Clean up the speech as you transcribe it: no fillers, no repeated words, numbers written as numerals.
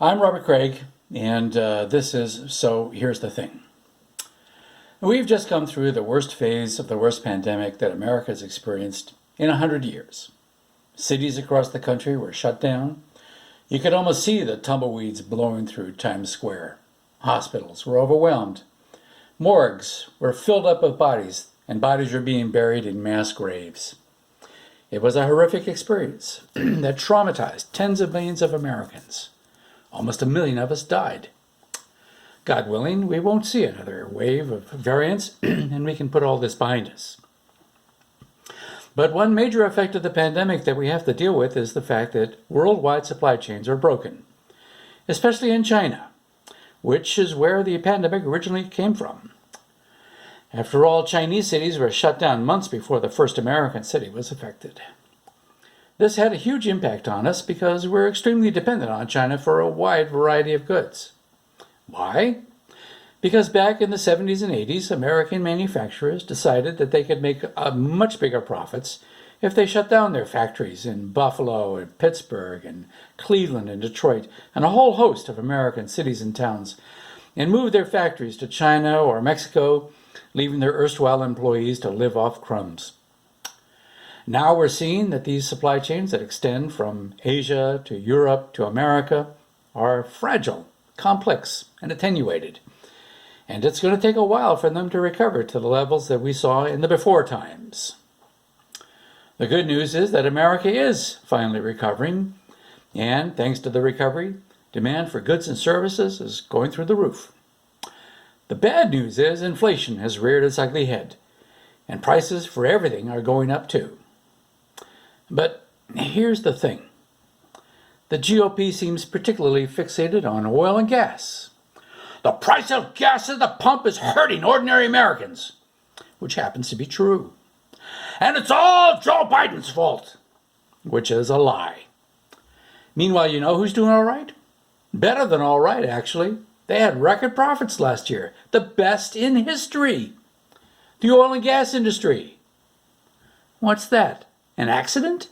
I'm Robert Craig, and this is So Here's the Thing. We've just come through the worst phase of the worst pandemic that America has experienced in 100 years. Cities across the country were shut down. You could almost see the tumbleweeds blowing through Times Square. Hospitals were overwhelmed. Morgues were filled up with bodies, and bodies were being buried in mass graves. It was a horrific experience that traumatized tens of millions of Americans. Almost 1 million of us died. God willing, we won't see another wave of variants, and we can put all this behind us. But one major effect of the pandemic that we have to deal with is the fact that worldwide supply chains are broken, especially in China, which is where the pandemic originally came from. After all, Chinese cities were shut down months before the first American city was affected. This had a huge impact on us because we're extremely dependent on China for a wide variety of goods. Why? Because back in the 70s and 80s, American manufacturers decided that they could make much bigger profits if they shut down their factories in Buffalo and Pittsburgh and Cleveland and Detroit and a whole host of American cities and towns, and moved their factories to China or Mexico, leaving their erstwhile employees to live off crumbs. Now we're seeing that these supply chains that extend from Asia to Europe to America are fragile, complex, and attenuated. And it's going to take a while for them to recover to the levels that we saw in the before times. The good news is that America is finally recovering, and thanks to the recovery, demand for goods and services is going through the roof. The bad news is inflation has reared its ugly head, and prices for everything are going up too. But here's the thing. The GOP seems particularly fixated on oil and gas. The price of gas at the pump is hurting ordinary Americans, which happens to be true. And it's all Joe Biden's fault, which is a lie. Meanwhile, you know who's doing all right? Better than all right, actually. They had record profits last year, the best in history. The oil and gas industry. What's that? An accident?